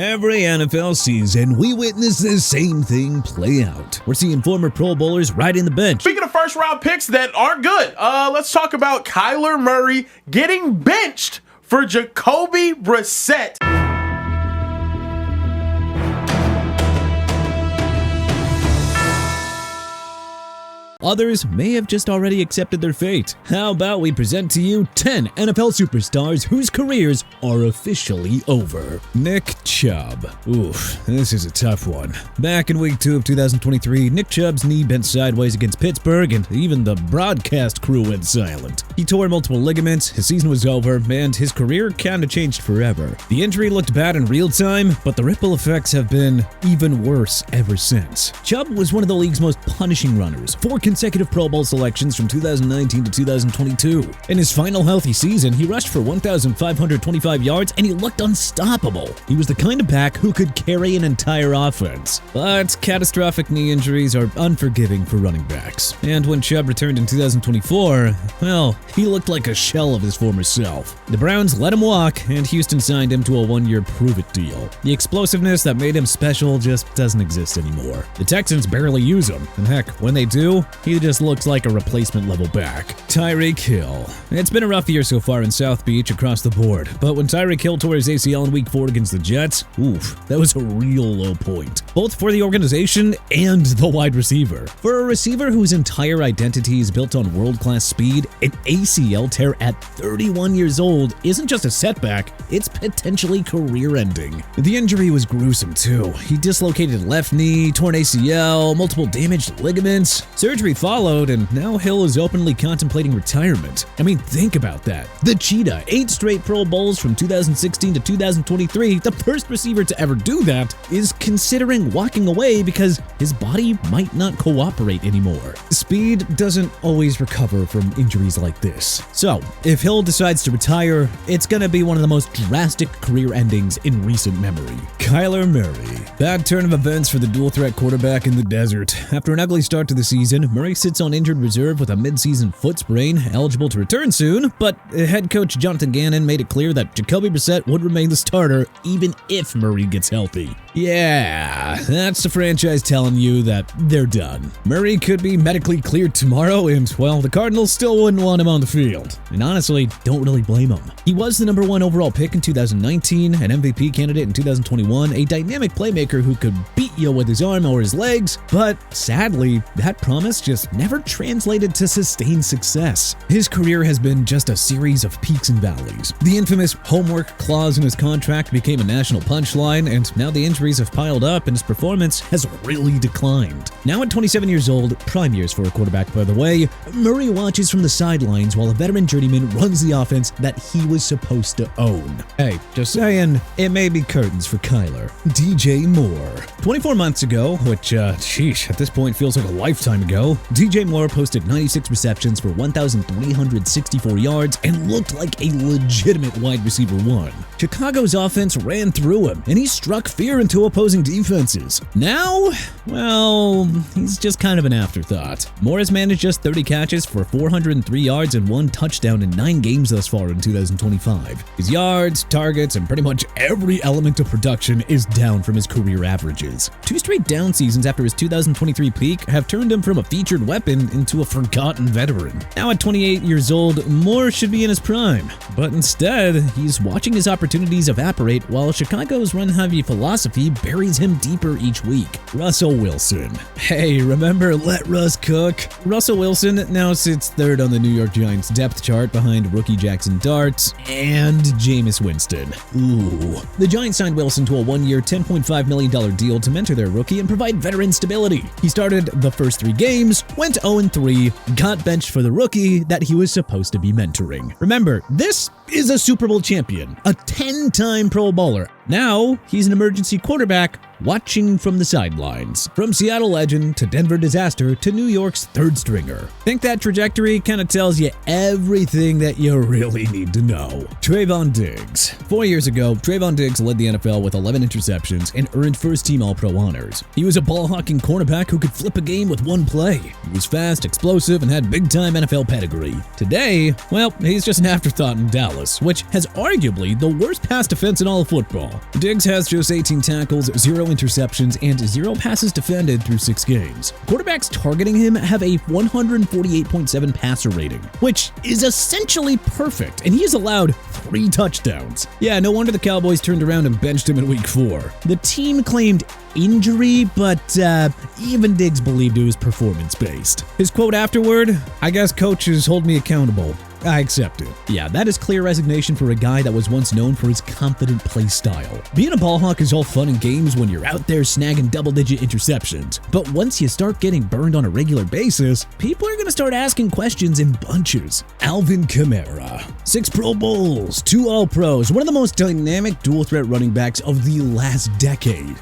Every NFL season, we witness the same thing play out. We're seeing former Pro Bowlers riding the bench. Speaking of first-round picks that aren't good, let's talk about Kyler Murray getting benched for Jacoby Brissett. Others may have just already accepted their fate. How about we present to you 10 NFL superstars whose careers are officially over. Nick Chubb. Oof, this is a tough one. Back in week 2 of 2023, Nick Chubb's knee bent sideways against Pittsburgh, and even the broadcast crew went silent. He tore multiple ligaments, his season was over, and his career kinda changed forever. The injury looked bad in real time, but the ripple effects have been even worse ever since. Chubb was one of the league's most punishing runners, 4 consecutive Pro Bowl selections from 2019 to 2022. In his final healthy season, he rushed for 1,525 yards and he looked unstoppable. He was the kind of back who could carry an entire offense. But catastrophic knee injuries are unforgiving for running backs. And when Chubb returned in 2024, well, he looked like a shell of his former self. The Browns let him walk, and Houston signed him to a 1-year prove-it deal. The explosiveness that made him special just doesn't exist anymore. The Texans barely use him, and heck, when they do, he just looks like a replacement-level back. Tyreek Hill. It's been a rough year so far in South Beach across the board, but when Tyreek Hill tore his ACL in Week 4 against the Jets, oof, that was a real low point, both for the organization and the wide receiver. For a receiver whose entire identity is built on world-class speed, an ACL tear at 31 years old isn't just a setback, it's potentially career-ending. The injury was gruesome too. He dislocated left knee, torn ACL, multiple damaged ligaments. Surgery followed, and now Hill is openly contemplating retirement. I mean, think about that. The Cheetah, 8 straight Pro Bowls from 2016 to 2023, the first receiver to ever do that, is considering walking away because his body might not cooperate anymore. Speed doesn't always recover from injuries like this. So, if Hill decides to retire, it's gonna be one of the most drastic career endings in recent memory. Kyler Murray. Bad turn of events for the dual-threat quarterback in the desert. After an ugly start to the season, Murray sits on injured reserve with a mid-season foot sprain, eligible to return soon, but head coach Jonathan Gannon made it clear that Jacoby Brissett would remain the starter even if Murray gets healthy. Yeah, that's the franchise telling you that they're done. Murray could be medically cleared tomorrow, and, well, the Cardinals still wouldn't want him on the field. And honestly, don't really blame him. He was the number 1 overall pick in 2019, an MVP candidate in 2021, a dynamic playmaker who could beat you with his arm or his legs, but sadly, that promise just never translated to sustained success. His career has been just a series of peaks and valleys. The infamous homework clause in his contract became a national punchline, and now the injuries have piled up and his performance has really declined. Now at 27 years old, prime years for a quarterback by the way, Murray watches from the sidelines while a veteran journeyman runs the offense that he was supposed to own. Hey, just saying, it may be curtains for Kyler. DJ Moore. 24 months ago, which, sheesh, at this point feels like a lifetime ago, DJ Moore posted 96 receptions for 1,364 yards and looked like a legitimate wide receiver 1. Chicago's offense ran through him, and he struck fear into opposing defenses. Now, well, he's just kind of an afterthought. Moore has managed just 30 catches for 403 yards and 1 touchdown in 9 games thus far in 2025. His yards, targets, and pretty much every element of production is down from his career averages. 2 straight down seasons after his 2023 peak have turned him from a featured weapon into a forgotten veteran. Now at 28 years old, Moore should be in his prime, but instead, he's watching his opportunities evaporate while Chicago's run-heavy philosophy buries him deeper each week. Russell Wilson. Hey, remember let Russ cook? Russell Wilson now sits 3rd on the New York Giants depth chart behind rookie Jackson Dart and Jameis Winston. Ooh. The Giants signed Wilson to a 1-year, $10.5 million deal to mentor their rookie and provide veteran stability. He started the first 3 games, went 0-3, got benched for the rookie that he was supposed to be mentoring. Remember, this is a Super Bowl champion, a 10-time Pro Bowler. Now, he's an emergency quarterback watching from the sidelines. From Seattle legend to Denver disaster to New York's third stringer. Think that trajectory kind of tells you everything that you really need to know. Trevon Diggs. 4 years ago, Trevon Diggs led the NFL with 11 interceptions and earned first-team All-Pro honors. He was a ball-hawking cornerback who could flip a game with one play. He was fast, explosive, and had big-time NFL pedigree. Today, well, he's just an afterthought in Dallas, which has arguably the worst pass defense in all of football. Diggs has just 18 tackles, 0 interceptions, and 0 passes defended through 6 games. Quarterbacks targeting him have a 148.7 passer rating, which is essentially perfect, and he has allowed 3 touchdowns. Yeah, no wonder the Cowboys turned around and benched him in week 4. The team claimed injury, but even Diggs believed it was performance-based. His quote afterward, "I guess coaches hold me accountable. I accept it." Yeah, that is clear resignation for a guy that was once known for his confident play style. Being a ball hawk is all fun and games when you're out there snagging double-digit interceptions. But once you start getting burned on a regular basis, people are going to start asking questions in bunches. Alvin Kamara. 6 Pro Bowls, 2 All-Pros, one of the most dynamic dual-threat running backs of the last decade.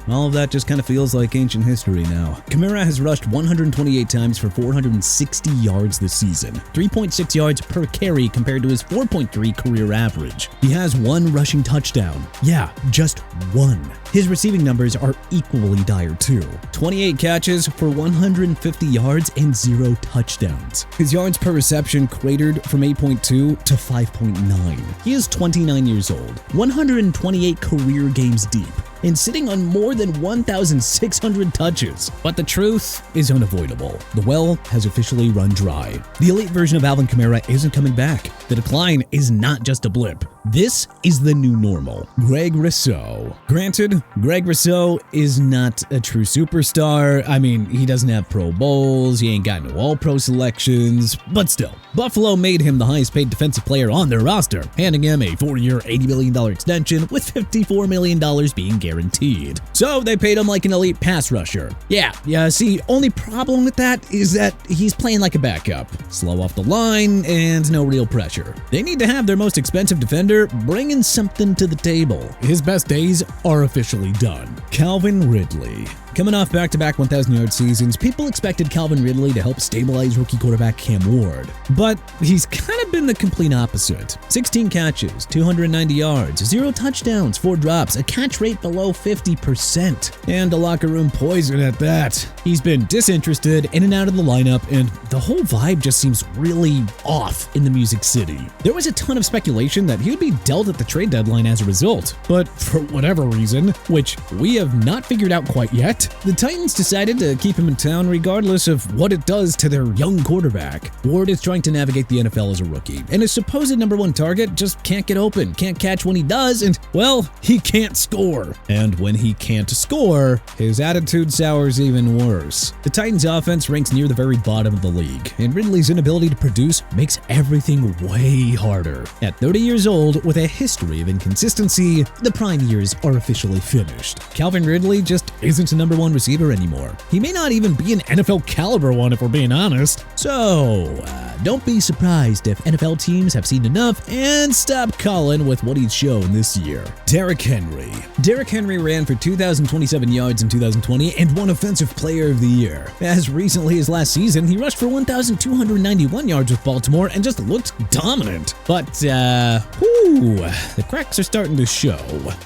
All of that just kind of feels like ancient history now. Kamara has rushed 128 times for 460 yards this season. 3.6 yards per carry compared to his 4.3 career average. He has 1 rushing touchdown. Yeah, just 1. His receiving numbers are equally dire too. 28 catches for 150 yards and 0 touchdowns. His yards per reception cratered from 8.2 to 5.9. He is 29 years old, 128 career games deep, and sitting on more than 1,600 touches. But the truth is unavoidable. The well has officially run dry. The elite version of Alvin Kamara isn't coming back. The decline is not just a blip. This is the new normal. Greg Rousseau. Granted, Greg Rousseau is not a true superstar. I mean, he doesn't have Pro Bowls, he ain't got no All-Pro selections, but still, Buffalo made him the highest paid defensive player on their roster, handing him a 4-year, $80 million extension with $54 million being guaranteed. So they paid him like an elite pass rusher. Yeah, see, only problem with that is that he's playing like a backup. Slow off the line and no real pressure. They need to have their most expensive defender bringing something to the table. His best days are officially done. Calvin Ridley. Coming off back-to-back 1,000-yard seasons, people expected Calvin Ridley to help stabilize rookie quarterback Cam Ward. But he's kind of been the complete opposite. 16 catches, 290 yards, 0 touchdowns, 4 drops, a catch rate below 50%, and a locker room poison at that. He's been disinterested, in and out of the lineup, and the whole vibe just seems really off in the Music City. There was a ton of speculation that he would be dealt at the trade deadline as a result, but for whatever reason, which we have not figured out quite yet, the Titans decided to keep him in town regardless of what it does to their young quarterback. Ward is trying to navigate the NFL as a rookie, and his supposed number 1 target just can't get open, can't catch when he does, and, well, he can't score. And when he can't score, his attitude sours even worse. The Titans' offense ranks near the very bottom of the league, and Ridley's inability to produce makes everything way harder. At 30 years old, with a history of inconsistency, the prime years are officially finished. Calvin Ridley just isn't a number 1 receiver anymore. He may not even be an NFL caliber one if we're being honest. So, don't be surprised if NFL teams have seen enough and stop calling with what he's shown this year. Derrick Henry. Derrick Henry ran for 2,027 yards in 2020 and won Offensive Player of the Year. As recently as last season, he rushed for 1,291 yards with Baltimore and just looked dominant. But, the cracks are starting to show.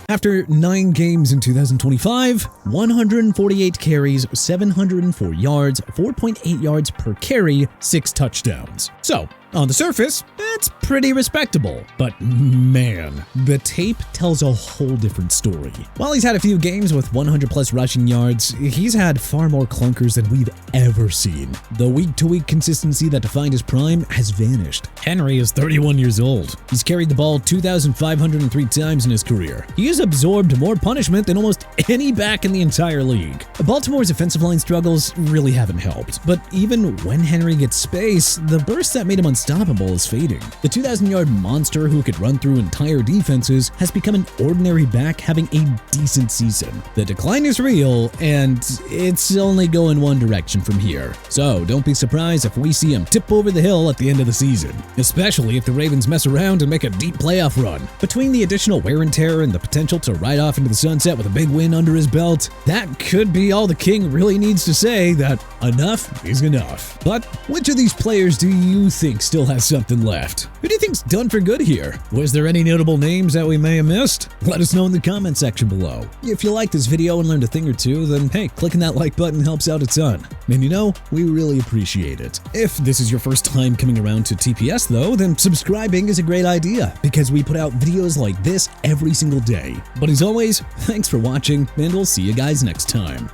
After 9 games in 2025, 148 carries, 704 yards, 4.8 yards per carry, 6 touchdowns. So, on the surface, that's pretty respectable. But man, the tape tells a whole different story. While he's had a few games with 100+ rushing yards, he's had far more clunkers than we've ever seen. The week-to-week consistency that defined his prime has vanished. Henry is 31 years old. He's carried the ball 2,503 times in his career. He has absorbed more punishment than almost any back in the entire league. Baltimore's offensive line struggles really haven't helped. But even when Henry gets space, the bursts that made him unstoppable is fading. The 2,000-yard monster who could run through entire defenses has become an ordinary back having a decent season. The decline is real, and it's only going one direction from here. So don't be surprised if we see him tip over the hill at the end of the season, especially if the Ravens mess around and make a deep playoff run. Between the additional wear and tear and the potential to ride off into the sunset with a big win under his belt, that could be all the king really needs to say that enough is enough. But which of these players do you think still has something left? Who do you think's done for good here? Was there any notable names that we may have missed? Let us know in the comment section below. If you like this video and learned a thing or two, then hey, clicking that like button helps out a ton. And you know, we really appreciate it. If this is your first time coming around to TPS though, then subscribing is a great idea because we put out videos like this every single day. But as always, thanks for watching and we'll see you guys next time.